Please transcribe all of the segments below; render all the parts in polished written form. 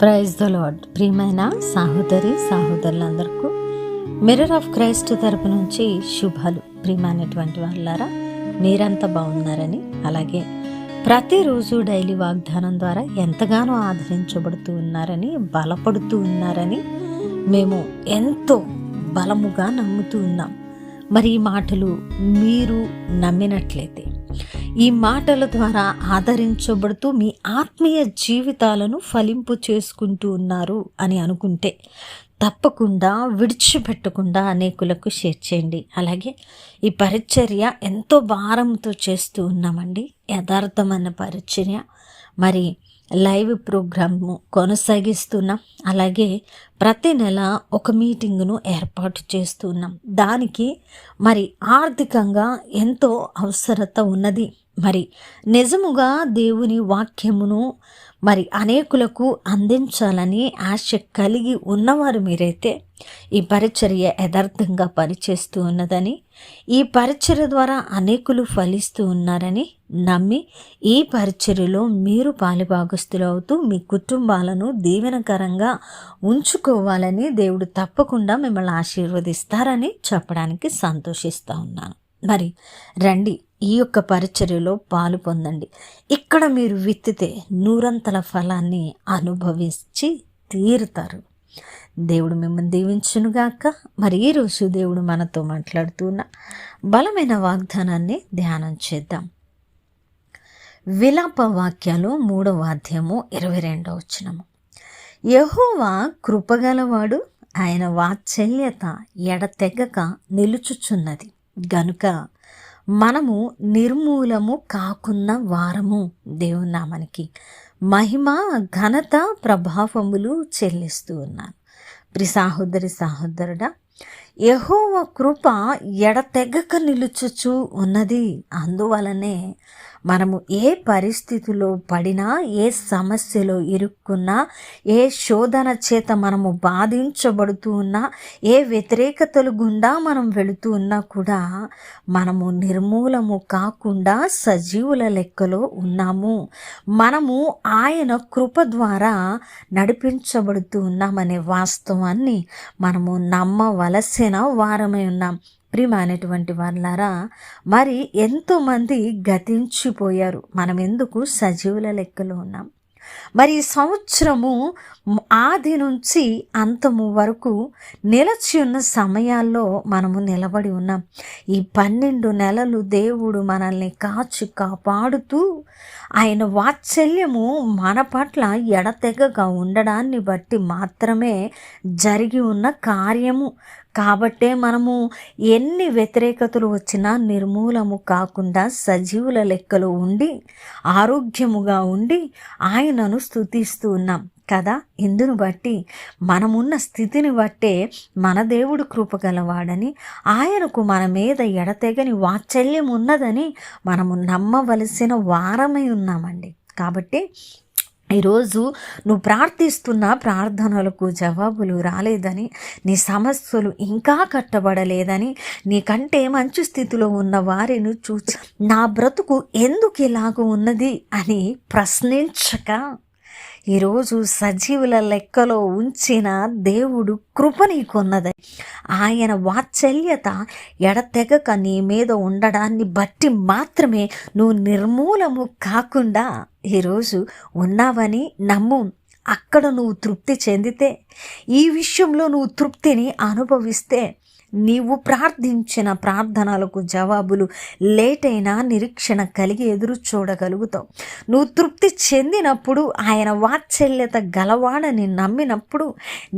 Praise the lord. ప్రియమైన సహోదరులందరికీ mirror of Christ తరపు నుంచి శుభాలు. ప్రియమైనటువంటి వాళ్ళారా, మీరంతా బాగున్నారని, అలాగే ప్రతిరోజు డైలీ వాగ్దానం ద్వారా ఎంతగానో ఆదరించబడుతూ ఉన్నారని, బలపడుతూ ఉన్నారని మేము ఎంతో బలముగా నమ్ముతూ ఉన్నాం. మరి ఈ మాటలు మీరు నమ్మినట్లయితే, ఈ మాటల ద్వారా ఆదరించబడుతూ మీ ఆత్మీయ జీవితాలను ఫలింపు చేసుకుంటూ ఉన్నారు అని అనుకుంటే తప్పకుండా విడిచిపెట్టకుండా అనేకులకు షేర్ చేయండి. అలాగే ఈ పరిచర్య ఎంతో భారంతో చేస్తూ ఉన్నామండి. యథార్థమైన పరిచర్య. మరి లైవ్ ప్రోగ్రాము కొనసాగిస్తున్నాం. అలాగే ప్రతి నెల ఒక మీటింగును ఏర్పాటు చేస్తున్నాం. దానికి మరి ఆర్థికంగా ఎంతో అవసరత ఉన్నది. మరి నిజముగా దేవుని వాక్యమును మరి అనేకులకు అందించాలని ఆశ కలిగి ఉన్నవారు మీరైతే ఈ పరిచర్య యథార్థంగా పనిచేస్తూ ఉన్నదని, ఈ పరిచర్య ద్వారా అనేకులు ఫలిస్తూ ఉన్నారని నమ్మి ఈ పరిచర్యలో మీరు పాలిభాగస్తులు అవుతూ మీ కుటుంబాలను దీవెనకరంగా ఉంచుకోవాలని దేవుడు తప్పకుండా మిమ్మల్ని ఆశీర్వదిస్తారని చెప్పడానికి సంతోషిస్తూ ఉన్నాను. మరి రండి, ఈ యొక్క పరిచర్యలో పాలు పొందండి. ఇక్కడ మీరు విత్తితే నూరంతల ఫలాన్ని అనుభవించి తీరుతారు. దేవుడు మిమ్మల్ని దీవించునుగాక. మరి ఈరోజు దేవుడు మనతో మాట్లాడుతున్న బలమైన వాగ్దానాన్ని ధ్యానం చేద్దాం. విలాప వాక్యాలు 3వ అధ్యాయము 22వ వచనము. యెహోవా కృపగలవాడు, ఆయన వాత్సల్యత ఎడతెగక నిలుచుచున్నది గనుక మనము నిర్మూలము కాకున్న వారము. దేవుని నామానికి మహిమ, ఘనత, ప్రభావములు చెల్లిస్తూ ఉన్నాను. సహోదరుడా, యెహోవా కృప ఎడతెగక నిలుచుచు ఉన్నది. అందువలనే మనము ఏ పరిస్థితిలో పడినా, ఏ సమస్యలో ఇరుక్కున్నా, ఏ శోధన చేత మనము బాధించబడుతూ ఉన్నా, ఏ వ్యతిరేకతలు గుండా మనం వెళుతూ ఉన్నా కూడా మనము నిర్మూలము కాకుండా సజీవుల లెక్కలో ఉన్నాము. మనము ఆయన కృప ద్వారా నడిపించబడుతూ ఉన్నామనే వాస్తవాన్ని మనము నమ్మవలసిన వారమై ఉన్నాం. ప్రియమైనటువంటి వాళ్ళారా, మరి ఎంతోమంది గతించిపోయారు. మనం ఎందుకు సజీవుల లెక్కలో ఉన్నాం? మరి ఈ సంవత్సరము ఆది నుంచి అంతము వరకు నిలిచి ఉన్న సమయాల్లో మనము నిలబడి ఉన్నాం. ఈ 12 నెలలు దేవుడు మనల్ని కాచి కాపాడుతూ ఆయన వాత్సల్యము మన పట్ల ఎడతెగగా ఉండడాన్ని బట్టి మాత్రమే జరిగి ఉన్న కార్యము. కాబట్టే మనము ఎన్ని వ్యతిరేకతలు వచ్చినా నిర్మూలము కాకుండా సజీవుల లెక్కలో ఉండి ఆరోగ్యముగా ఉండి ఆయనను స్తుతిస్తూ ఉన్నాం కదా. ఇందును బట్టి మనమున్న స్థితిని బట్టే మన దేవుడు కృపగలవాడని, ఆయనకు మన మీద ఎడతెగని వాత్సల్యం ఉన్నదని మనము నమ్మవలసిన వారమై ఉన్నామండి. కాబట్టి ఈరోజు నువ్వు ప్రార్థిస్తున్న ప్రార్థనలకు జవాబులు రాలేదని, నీ సమస్యలు ఇంకా కట్టబడలేదని, నీకంటే మంచి స్థితిలో ఉన్న వారిని చూసి నా బ్రతుకు ఎందుకు ఇలాగ ఉన్నది అని ప్రశ్నించక, ఈరోజు సజీవుల లెక్కలో ఉంచిన దేవుడు కృప నీకున్నది. ఆయన వాత్సల్యత ఎడతెగక నీ మీద ఉండడాన్ని బట్టి మాత్రమే నువ్వు నిర్మూలము కాకుండా ఈరోజు ఉన్నావని నమ్ము. అక్కడ నువ్వు తృప్తి చెందితే, ఈ విషయంలో నువ్వు తృప్తిని అనుభవిస్తే, నీవు ప్రార్థించిన ప్రార్థనలకు జవాబులు లేట్ అయినా నిరీక్షణ కలిగి ఎదురు చూడగలుగుతావు. నువ్వు తృప్తి చెందినప్పుడు, ఆయన వాత్సల్యత గలవాడని నమ్మినప్పుడు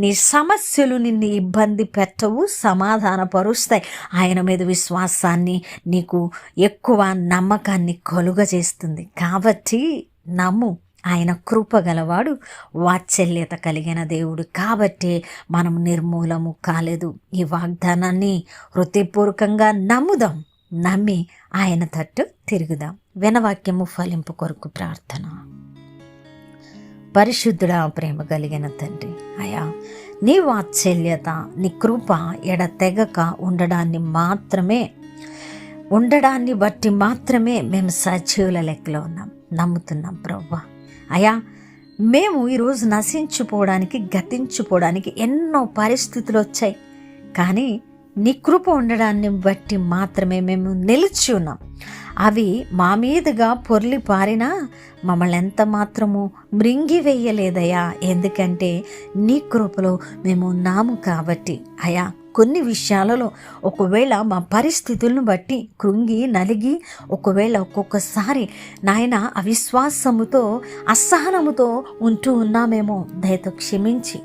నీ సమస్యలు నిన్ను ఇబ్బంది పెట్టవు, సమాధానపరుస్తాయి. ఆయన మీద విశ్వాసాన్ని, నీకు ఎక్కువ నమ్మకాన్ని కలుగజేస్తుంది. కాబట్టి నమ్ము. ఆయన కృపగలవాడు, వాత్సల్యత కలిగిన దేవుడు. కాబట్టి మనం నిర్మూలము కాలేదు. ఈ వాగ్దానాన్ని హృదయపూర్వకంగా నమ్ముదాం. నమ్మి ఆయన తట్టు తిరుగుదాం. వినవాక్యము ఫలింపు కొరకు ప్రార్థన. పరిశుద్ధుడా, ప్రేమ కలిగిన తండ్రి, అయా నీ వాత్సల్యత, నీ కృప ఎడతెగక ఉండడాన్ని బట్టి మాత్రమే మేము సజీవుల లెక్కలో ఉన్నాం. నమ్ముతున్నాం ప్రభువా. అయా మేము ఈరోజు నశించిపోవడానికి, గతించిపోవడానికి ఎన్నో పరిస్థితులు వచ్చాయి. కానీ నీ కృప ఉండడాన్ని బట్టి మాత్రమే మేము నిలిచి ఉన్నాం. అవి మా మీదుగా పొర్లి పారినా మమ్మల్ని ఎంత మాత్రము మృంగివేయలేదయ్యా. ఎందుకంటే నీ కృపలో మేము ఉన్నాము కాబట్టి. అయ్యా, కొన్ని విషయాలలో ఒకవేళ మా పరిస్థితులను బట్టి కృంగి నలిగి ఒకవేళ ఒక్కొక్కసారి నాయన అవిశ్వాసముతో అసహనముతో ఉంటూ ఉన్నామేమో, దయతో క్షమించి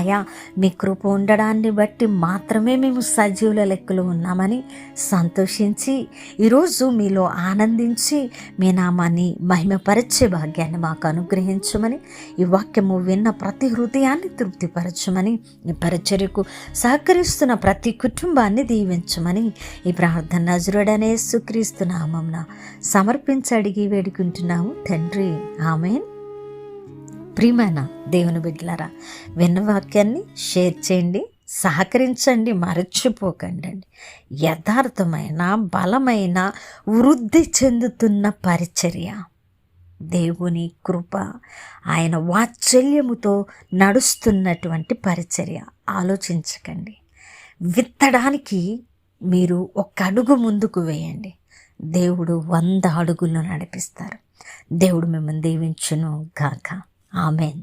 అయ్యా, మీ కృప ఉండడాన్ని బట్టి మాత్రమే మేము సజీవుల లెక్కలో ఉన్నామని సంతోషించి ఈరోజు మీలో ఆనందించి మీ నామాన్ని మహిమపరిచే భాగ్యాన్ని మాకు అనుగ్రహించమని, ఈ వాక్యము విన్న ప్రతి హృదయాన్ని తృప్తిపరచమని, ఈ పరిచర్యకు సహకరిస్తున్న ప్రతి కుటుంబాన్ని దీవించమని ఈ ప్రార్థన నజరుడనే యేసుక్రీస్తు నామమున సమర్పించి అడిగి వేడుకుంటున్నాము తండ్రి, ఆమేన్. ప్రియమైన దేవుని బిడ్డలారా, విన్న వాక్యాన్ని షేర్ చేయండి, సహకరించండి, మరచిపోకండి. యథార్థమైన బలమైన వృద్ధి చెందుతున్న పరిచర్య, దేవుని కృప, ఆయన వాత్సల్యముతో నడుస్తున్నటువంటి పరిచర్య. ఆలోచించకండి. విత్తడానికి మీరు ఒక అడుగు ముందుకు వేయండి, దేవుడు 100 అడుగులను నడిపిస్తారు. దేవుడు మిమ్మల్ని దీవించును గాక. ఆమెన్.